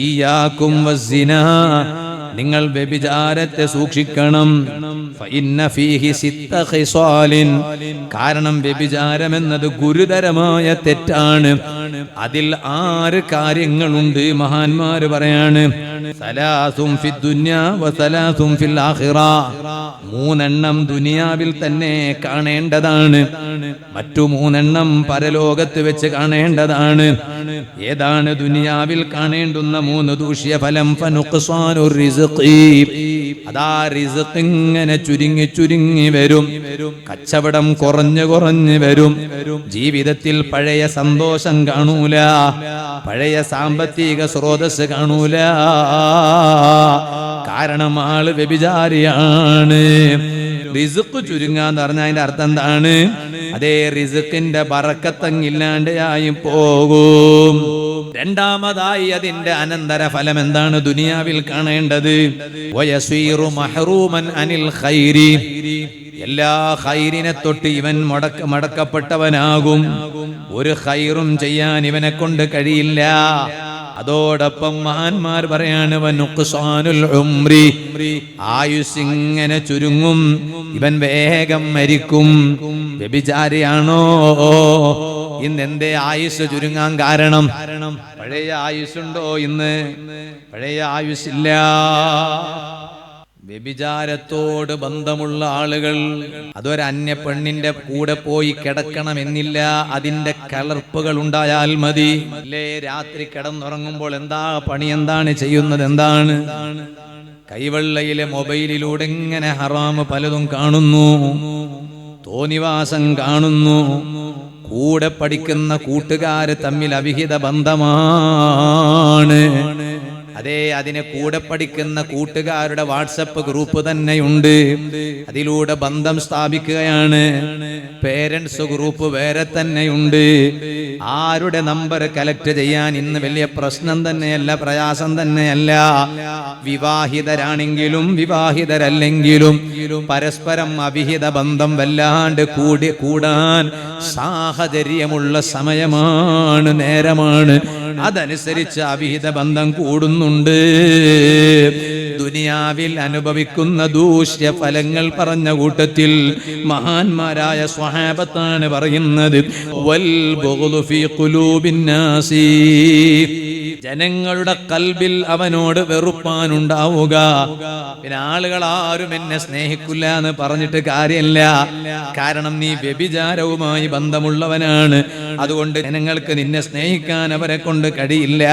ഇയ്യാകും വസ്സിനാ, നിങ്ങൾ വ്യഭിചാരത്തെ സൂക്ഷിക്കണം. ഫഇന്ന ഫീഹി സിത്ത ഖിസാലിൻ, കാരണം വ്യഭിചാരം എന്നത് ഗുരുതരമായ തെറ്റാണ്. അതിൽ 6 കാര്യങ്ങളുണ്ട്. മഹാന്മാര് പറയാണ്, സലാസും ഫിദ് ദുനിയാ വസലാസും ഫിൽ ആഖിറ, 3 ദുനിയാവിൽ തന്നെ കാണേണ്ടതാണ്, മറ്റു 3 പരലോകത്ത് വെച്ച് കാണേണ്ടതാണ്. ഏതാണ് ദുനിയാവിൽ കാണേണ്ടുന്ന 3 ദൂഷ്യഫലം? ഫനുഖ്സാനുർ റിസ്ഖി, അതാ റിസ്ഖ് ഇങ്ങനെ ചുരുങ്ങി ചുരുങ്ങി വരും, കച്ചവടം കുറഞ്ഞു കുറഞ്ഞു വരും, ജീവിതത്തിൽ പഴയ സന്തോഷം കാണൂല, പഴയ സാമ്പത്തിക സ്രോതസ് കാണൂല. കാരണം ആള് വ്യഭിചാരിയാണ്. റിസ്ഖ് ചുരുങ്ങാന്ന് പറഞ്ഞാൽ അതിന്റെ അർത്ഥം എന്താണ്? അതേ റിസ്ഖിന്റെ ബറക്കത്തങ്ങില്ലാണ്ടായി പോകും. രണ്ടാമതായി അതിന്റെ അനന്തര ഫലം എന്താണ് ദുനിയാവിൽ കാണേണ്ടത്? വയസീറു മഹ്റൂമൻ അനിൽ ഖൈരി, എല്ലാ ഖൈരിനെ തൊട്ട് ഇവൻ മടക്കപ്പെട്ടവനാകും. ഒരു ഖൈറും ചെയ്യാൻ ഇവനെ കൊണ്ട് കഴിയില്ല. അതോടൊപ്പം മഹാന്മാർ പറയാണ്, വനുഖ്സാനുൽ ഉംരി, ആയുസ് ഇങ്ങനെ ചുരുങ്ങും, ഇവൻ വേഗം മരിക്കും. വ്യഭിചാരിയാണോ? ഇന്ന് എന്തേ ആയുസ് ചുരുങ്ങാൻ കാരണം? പഴയ ആയുസ്സുണ്ടോ? ഇന്ന് പഴയ ആയുസ്സില്ല. വ്യഭിചാരത്തോട് ബന്ധമുള്ള ആളുകൾ അതൊരന്യ പെണ്ണിന്റെ കൂടെ പോയി കിടക്കണമെന്നില്ല, അതിന്റെ കലർപ്പുകൾ ഉണ്ടായാൽ മതി. അല്ലേ, രാത്രി കിടന്നുറങ്ങുമ്പോൾ എന്താ പണി, എന്താണ് ചെയ്യുന്നത്? എന്താണ്? കൈവെള്ളയിലെ മൊബൈലിലൂടെ ഇങ്ങനെ ഹറാമ് പലതും കാണുന്നു, തോന്നിവാസം കാണുന്നു. കൂടെ പഠിക്കുന്ന കൂട്ടുകാര് തമ്മിൽ അവിഹിത ബന്ധമാണ്. അതേ, അതിനെ കൂടെ പഠിക്കുന്ന കൂട്ടുകാരുടെ വാട്സപ്പ് ഗ്രൂപ്പ് തന്നെയുണ്ട്, അതിലൂടെ ബന്ധം സ്ഥാപിക്കുകയാണ്. പേരൻസ് ഗ്രൂപ്പ് വേറെ തന്നെയുണ്ട്. ആരുടെ നമ്പർ കലക്ട് ചെയ്യാൻ ഇന്ന് വലിയ പ്രശ്നം തന്നെയല്ല, പ്രയാസം തന്നെയല്ല. വിവാഹിതരാണെങ്കിലും വിവാഹിതരല്ലെങ്കിലും പരസ്പരം അവിഹിത ബന്ധം വല്ലാണ്ട് കൂടാൻ സാഹചര്യമുള്ള സമയമാണ്, നേരമാണ്. അതനുസരിച്ച് അവിഹിത ബന്ധം കൂടുന്നുണ്ട്. ദുനിയാവിൽ അനുഭവിക്കുന്ന ദൂഷ്യ ഫലങ്ങൾ പറഞ്ഞ കൂട്ടത്തിൽ മഹാന്മാരായ സ്വഹാബത്താണ് പറയുന്നത്, വൽ ബുഗ്ളു ഫീ ഖുലൂബിൻ നാസി, ജനങ്ങളുടെ കൽബിൽ അവനോട് വെറുപ്പാനുണ്ടാവുക. പിന്നെ ആളുകൾ ആരും എന്നെ സ്നേഹിക്കില്ല എന്ന് പറഞ്ഞിട്ട് കാര്യമില്ല, കാരണം നീ വ്യഭിചാരവുമായി ബന്ധമുള്ളവനാണ്. അതുകൊണ്ട് ജനങ്ങൾക്ക് നിന്നെ സ്നേഹിക്കാൻ അവരെ കൊണ്ട് കഴിയില്ല.